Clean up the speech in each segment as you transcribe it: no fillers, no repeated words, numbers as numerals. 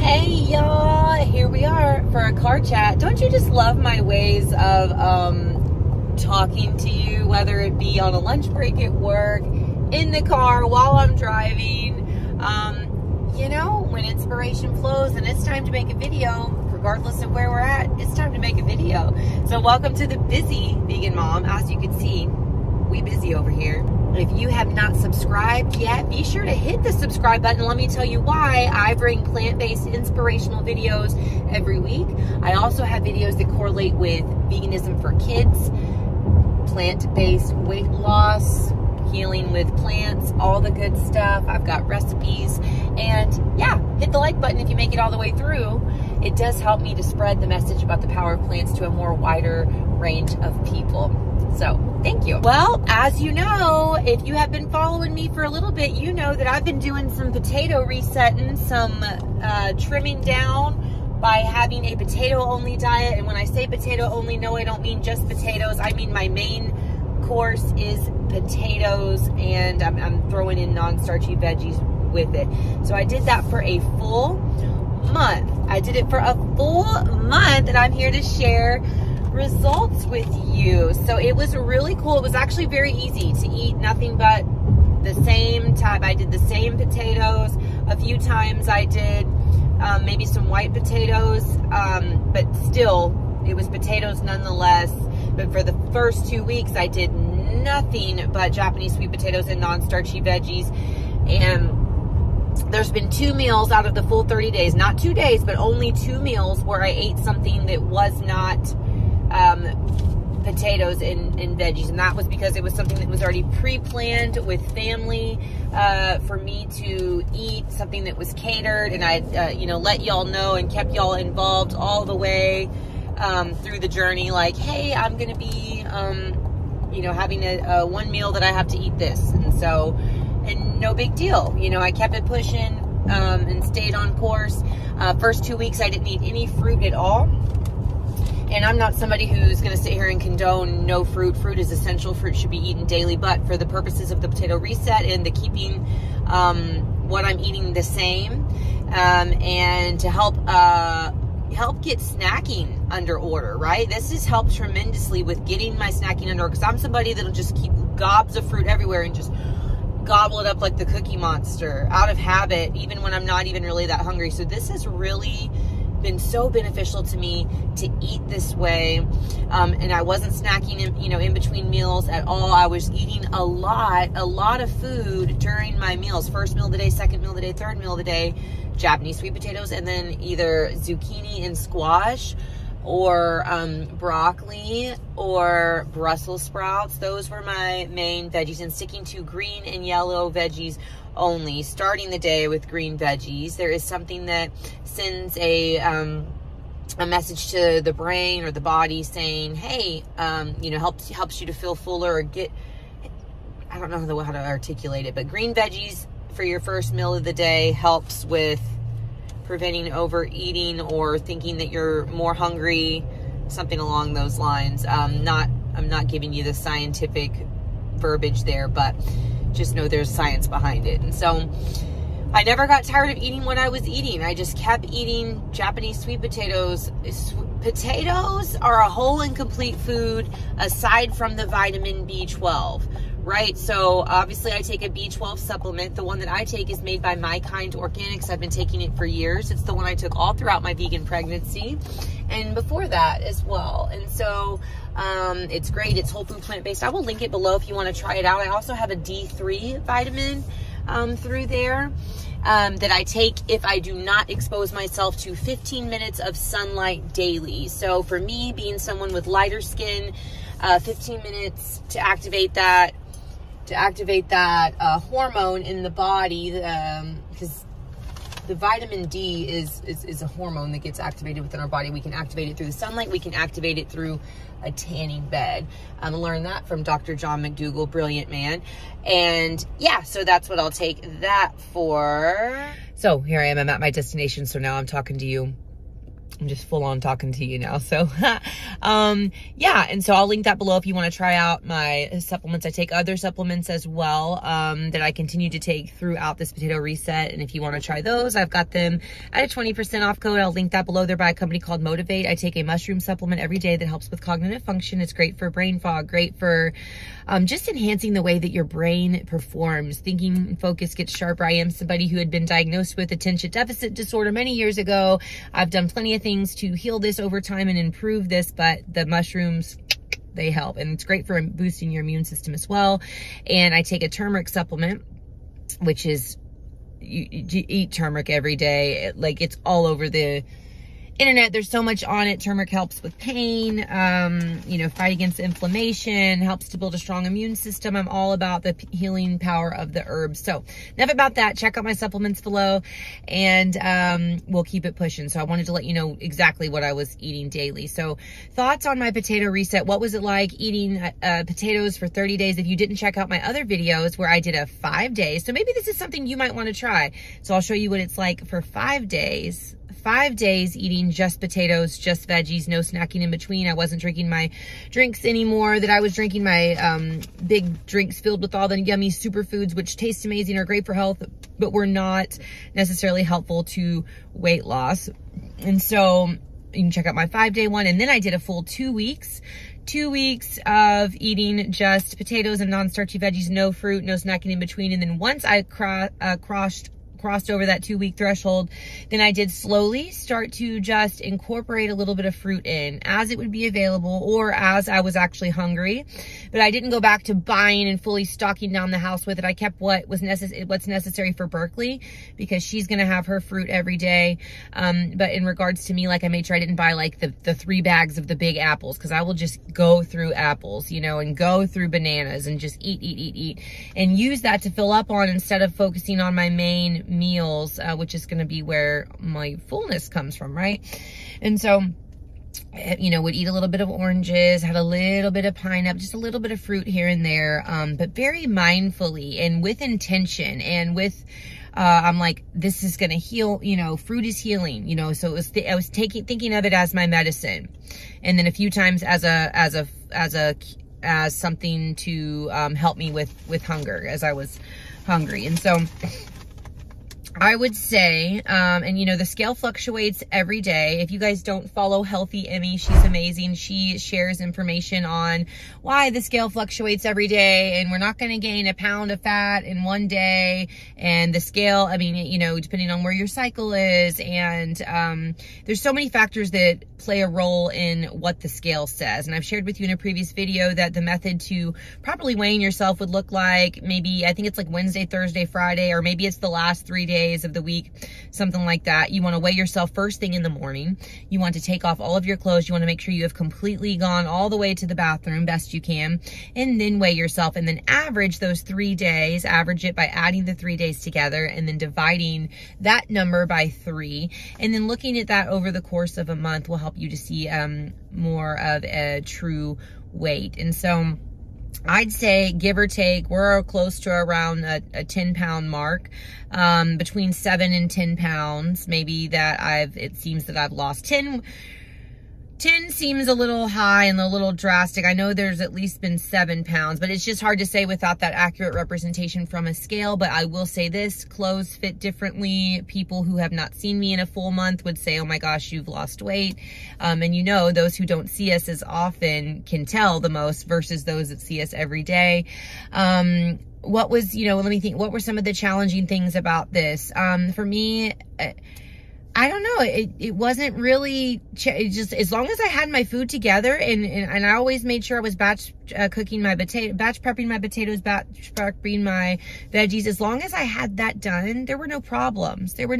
Hey y'all, here we are for a car chat. Don't you just love my ways of talking to you, whether it be on a lunch break at work, in the car, while I'm driving? You know, when inspiration flows and it's time to make a video, regardless of where we're at, it's time to make a video. So welcome to the busy vegan mom. As you can see, we busy over here. If you have not subscribed yet, be sure to hit the subscribe button. Let me tell you why. I bring plant-based inspirational videos every week. I also have videos that correlate with veganism for kids, plant-based weight loss, healing with plants, all the good stuff. I've got recipes. And yeah, hit the like button if you make it all the way through. It does help me to spread the message about the power of plants to a more wider range of people. So thank you. Well, as you know, if you have been following me for a little bit, you know that I've been doing some potato resetting, some trimming down by having a potato only diet. And when I say potato only, no, I don't mean just potatoes. I mean my main course is potatoes, and I'm throwing in non-starchy veggies with it. So I did that for a full month. I did it for a full month, and I'm here to share results with you. So it was really cool. It was actually very easy to eat nothing but the same type. I did the same potatoes. A few times I did maybe some white potatoes, but still it was potatoes nonetheless. But for the first 2 weeks I did nothing but Japanese sweet potatoes and non-starchy veggies. And there's been 2 meals out of the full 30 days, not 2 days, but only 2 meals where I ate something that was not potatoes and veggies. And that was because it was something that was already pre-planned with family for me to eat, something that was catered. And I, you know, let y'all know and kept y'all involved all the way through the journey. Like, hey, I'm going to be, you know, having a one meal that I have to eat this. And so, and no big deal. You know, I kept it pushing and stayed on course. First 2 weeks, I didn't eat any fruit at all. And I'm not somebody who's going to sit here and condone no fruit. Fruit is essential. Fruit should be eaten daily. But for the purposes of the potato reset and the keeping what I'm eating the same, and to help get snacking under order, right? This has helped tremendously with getting my snacking under order, because I'm somebody that'll just keep gobs of fruit everywhere and just gobble it up like the Cookie Monster out of habit, even when I'm not even really that hungry. So this has really been so beneficial to me to eat this way, and I wasn't snacking in between meals at all. I was eating a lot of food during my meals. First meal of the day, second meal of the day, third meal of the day, Japanese sweet potatoes, and then either zucchini and squash, or broccoli, or Brussels sprouts. Those were my main veggies, and sticking to green and yellow veggies only, starting the day with green veggies. There is something that sends a message to the brain or the body saying, hey, you know, helps you to feel fuller, or get, I don't know how to articulate it, but green veggies for your first meal of the day helps with preventing overeating or thinking that you're more hungry, something along those lines. I'm not giving you the scientific verbiage there, but just know there's science behind it. And so I never got tired of eating what I was eating. I just kept eating Japanese sweet potatoes. Potatoes are a whole and complete food aside from the vitamin B12, right? So obviously I take a B12 supplement. The one that I take is made by My Kind Organics. I've been taking it for years. It's the one I took all throughout my vegan pregnancy and before that as well. And so it's great. It's whole food plant-based. I will link it below if you want to try it out. I also have a D3 vitamin through there that I take if I do not expose myself to 15 minutes of sunlight daily. So for me, being someone with lighter skin, 15 minutes to activate that hormone in the body, because the vitamin D is a hormone that gets activated within our body. We can activate it through the sunlight. We can activate it through a tanning bed. I learned that from Dr. John McDougall, brilliant man. And yeah, so that's what I'll take that for. So here I am, I'm at my destination. So now I'm talking to you I'm just full on talking to you now. So, yeah. And so I'll link that below if you want to try out my supplements. I take other supplements as well, that I continue to take throughout this potato reset. And if you want to try those, I've got them at a 20% off code. I'll link that below. They're by a company called Motivate. I take a mushroom supplement every day that helps with cognitive function. It's great for brain fog, great for, just enhancing the way that your brain performs. Thinking and focus gets sharper. I am somebody who had been diagnosed with attention deficit disorder many years ago. I've done plenty of things to heal this over time and improve this, but the mushrooms, they help. And it's great for boosting your immune system as well. And I take a turmeric supplement, which is, you eat turmeric every day. Like, it's all over the internet. There's so much on it. Turmeric helps with pain, you know, fight against inflammation, helps to build a strong immune system. I'm all about the healing power of the herbs. So enough about that. Check out my supplements below, and we'll keep it pushing. So I wanted to let you know exactly what I was eating daily. So thoughts on my potato reset. What was it like eating potatoes for 30 days? If you didn't check out my other videos where I did a 5 days, so maybe this is something you might want to try. So I'll show you what it's like for 5 days. 5 days eating just potatoes, just veggies, no snacking in between. I wasn't drinking my drinks anymore that I was drinking, my big drinks filled with all the yummy superfoods, which taste amazing, are great for health, but were not necessarily helpful to weight loss. And so you can check out my 5-day one. And then I did a full 2 weeks. 2 weeks of eating just potatoes and non-starchy veggies, no fruit, no snacking in between. And then once I crossed over that 2 week threshold, then I did slowly start to just incorporate a little bit of fruit in as it would be available or as I was actually hungry. But I didn't go back to buying and fully stocking down the house with it. I kept what's necessary for Berkeley, because she's going to have her fruit every day. But in regards to me, like, I made sure I didn't buy like the 3 bags of the big apples, because I will just go through apples, you know, and go through bananas and just eat and use that to fill up on, instead of focusing on my main meals, which is going to be where my fullness comes from, right? And so, you know, would eat a little bit of oranges, had a little bit of pineapple, just a little bit of fruit here and there, but very mindfully and with intention, and with I'm like, this is going to heal, you know, fruit is healing, you know. So it was I was thinking of it as my medicine, and then a few times as something to help me with hunger, as I was hungry. And so I would say, and you know, the scale fluctuates every day. If you guys don't follow Healthy Emmy, she's amazing. She shares information on why the scale fluctuates every day, and we're not going to gain a pound of fat in one day. And the scale, I mean, you know, depending on where your cycle is, and there's so many factors that play a role in what the scale says. And I've shared with you in a previous video that the method to properly weighing yourself would look like, maybe, I think it's like Wednesday, Thursday, Friday, or maybe it's the last 3 days of the week, something like that. You want to weigh yourself first thing in the morning. You want to take off all of your clothes. You want to make sure you have completely gone all the way to the bathroom best you can, and then weigh yourself, and then average those 3 days. Average it by adding the 3 days together and then dividing that number by 3, and then looking at that over the course of a month will help you to see more of a true weight. And so I'd say, give or take, we're close to around a 10-pound mark, between 7 and 10 pounds, maybe, that it seems that I've lost. 10 seems a little high and a little drastic. I know there's at least been 7 pounds, but it's just hard to say without that accurate representation from a scale. But I will say this, clothes fit differently. People who have not seen me in a full month would say, oh my gosh, you've lost weight. And you know, those who don't see us as often can tell the most versus those that see us every day. What was, you know, let me think, what were some of the challenging things about this? For me, I don't know. It wasn't really, it just, as long as I had my food together, and I always made sure I was batch prepping my potatoes, batch prepping my veggies. As long as I had that done, there were no problems. And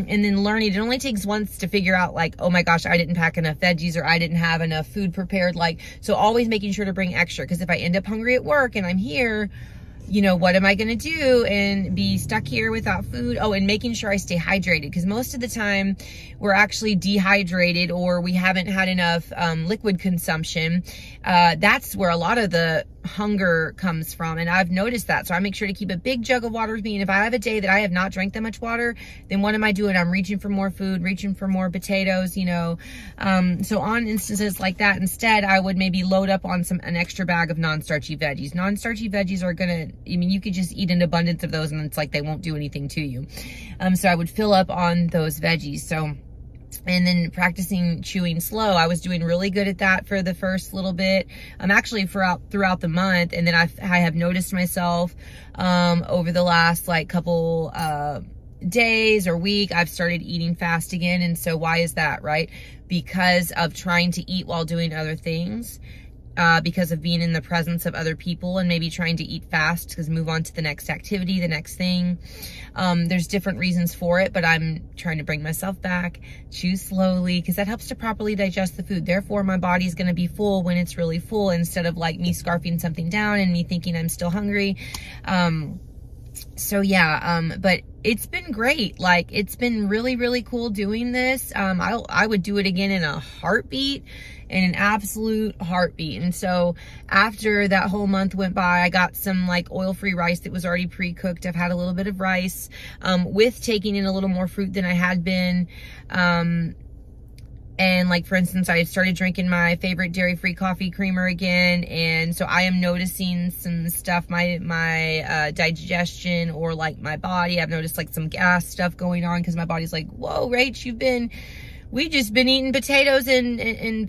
then learning, it only takes once to figure out, like, oh my gosh, I didn't pack enough veggies, or I didn't have enough food prepared. Like, so always making sure to bring extra, because if I end up hungry at work and I'm here, you know, what am I going to do and be stuck here without food? Oh, and making sure I stay hydrated, because most of the time we're actually dehydrated, or we haven't had enough liquid consumption. That's where a lot of the hunger comes from, and I've noticed that. So I make sure to keep a big jug of water with me, and if I have a day that I have not drank that much water, then what am I doing? I'm reaching for more food, reaching for more potatoes, you know. So on instances like that, instead I would maybe load up on an extra bag of non-starchy veggies. Non-starchy veggies are gonna, I mean, you could just eat an abundance of those and it's like they won't do anything to you. So I would fill up on those veggies. So, and then practicing chewing slow. I was doing really good at that for the first little bit. Actually throughout the month. And then I have noticed myself, over the last like couple, days or week, I've started eating fast again. And so why is that, right? Because of trying to eat while doing other things. Because of being in the presence of other people and maybe trying to eat fast because move on to the next activity, the next thing. There's different reasons for it, but I'm trying to bring myself back, chew slowly, because that helps to properly digest the food. Therefore, my body's going to be full when it's really full, instead of like me scarfing something down and me thinking I'm still hungry. So yeah, but it's been great. Like, it's been really, really cool doing this. I would do it again in a heartbeat, in an absolute heartbeat. And so after that whole month went by, I got some like oil-free rice that was already pre-cooked. I've had a little bit of rice, with taking in a little more fruit than I had been. And like, for instance, I started drinking my favorite dairy-free coffee creamer again. And so I am noticing some stuff, my digestion, or like my body. I've noticed like some gas stuff going on, because my body's like, whoa, Rach, we've just been eating potatoes and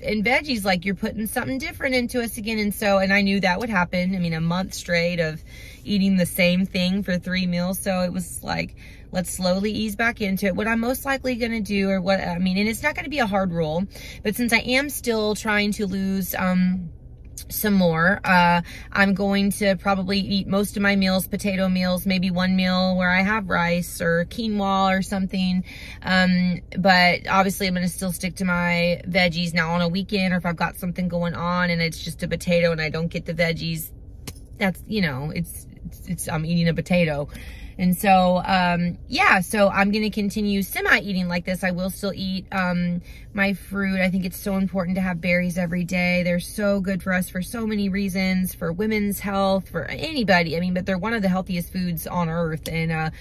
veggies. Like, you're putting something different into us again. And so, and I knew that would happen. I mean, a month straight of eating the same thing for 3 meals. So it was like, let's slowly ease back into it. What I'm most likely going to do, or what, I mean, and it's not going to be a hard rule, but since I am still trying to lose, some more, I'm going to probably eat most of my meals, potato meals, maybe one meal where I have rice or quinoa or something. But obviously I'm going to still stick to my veggies. Now on a weekend, or if I've got something going on and it's just a potato and I don't get the veggies, that's, you know, I'm eating a potato. And so, yeah, so I'm going to continue semi-eating like this. I will still eat my fruit. I think it's so important to have berries every day. They're so good for us for so many reasons, for women's health, for anybody. I mean, but they're one of the healthiest foods on earth. And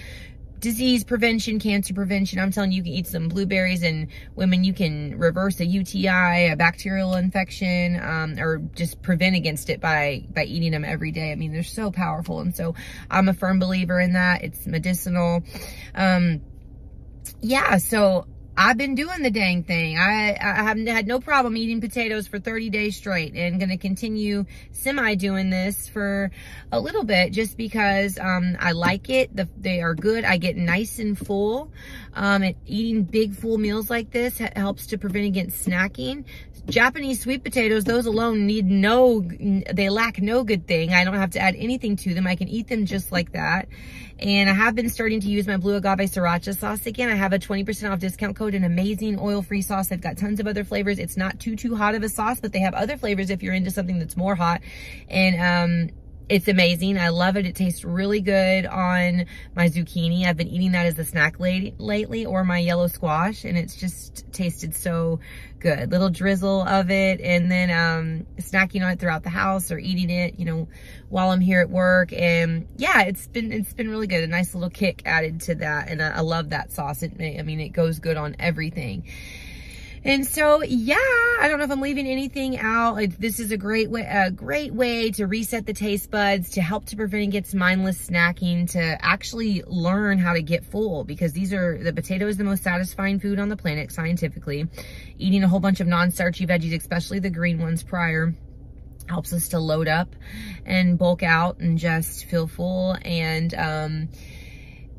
disease prevention, cancer prevention. I'm telling you, you can eat some blueberries, and women, you can reverse a UTI, a bacterial infection, or just prevent against it by eating them every day. I mean, they're so powerful. And so I'm a firm believer in that. It's medicinal. Yeah, so I've been doing the dang thing. I haven't had no problem eating potatoes for 30 days straight, and going to continue semi-doing this for a little bit, just because I like it. They are good. I get nice and full. Eating big full meals like this helps to prevent against snacking. Japanese sweet potatoes, those alone they lack no good thing. I don't have to add anything to them. I can eat them just like that. And I have been starting to use my blue agave sriracha sauce again. I have a 20% off discount code, an amazing oil-free sauce. They've got tons of other flavors. It's not too hot of a sauce, but they have other flavors if you're into something that's more hot. And it's amazing. I love it. It tastes really good on my zucchini. I've been eating that as a snack lately, or my yellow squash, and it's just tasted so good. Little drizzle of it, and then snacking on it throughout the house, or eating it, you know, while I'm here at work. And yeah, it's been really good. A nice little kick added to that, and I love that sauce. I mean, it goes good on everything. And so, yeah, I don't know if I'm leaving anything out. This is a great way to reset the taste buds, to help to prevent against mindless snacking, to actually learn how to get full, because the potato is the most satisfying food on the planet, scientifically. Eating a whole bunch of non-starchy veggies, especially the green ones prior, helps us to load up and bulk out and just feel full. And,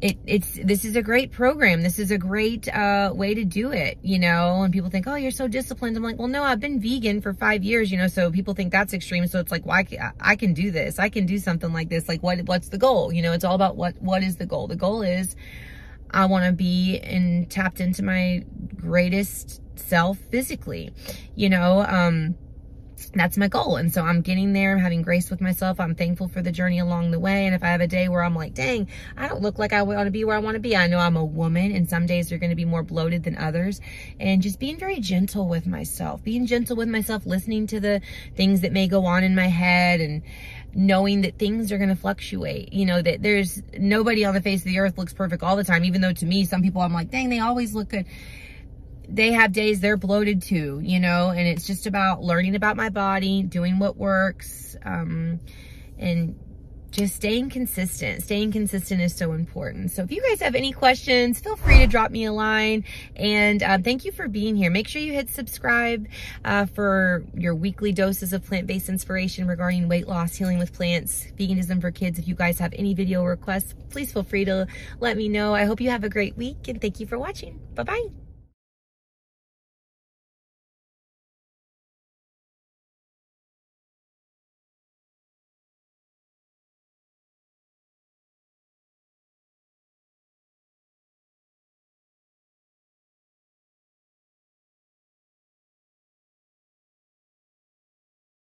this is a great program. This is a great way to do it, you know. And people think, oh, you're so disciplined. I'm like, well, no, I've been vegan for 5 years, you know, so people think that's extreme. So it's like, well, I can do this. I can do something like this. Like, what's the goal? You know, it's all about what is the goal? The goal is I want to be tapped into my greatest self physically, you know. That's my goal. And so I'm getting there. I'm having grace with myself. I'm thankful for the journey along the way. And if I have a day where I'm like, dang, I don't look like I want to be where I want to be. I know I'm a woman, and some days are going to be more bloated than others. And just being very gentle with myself, listening to the things that may go on in my head, and knowing that things are going to fluctuate, you know, that there's nobody on the face of the earth looks perfect all the time, even though to me, some people I'm like, dang, they always look good. They have days they're bloated too, you know, and it's just about learning about my body, doing what works, and just staying consistent. Staying consistent is so important. So if you guys have any questions, feel free to drop me a line. And thank you for being here. Make sure you hit subscribe for your weekly doses of plant-based inspiration regarding weight loss, healing with plants, veganism for kids. If you guys have any video requests, please feel free to let me know. I hope you have a great week, and thank you for watching. Bye-bye.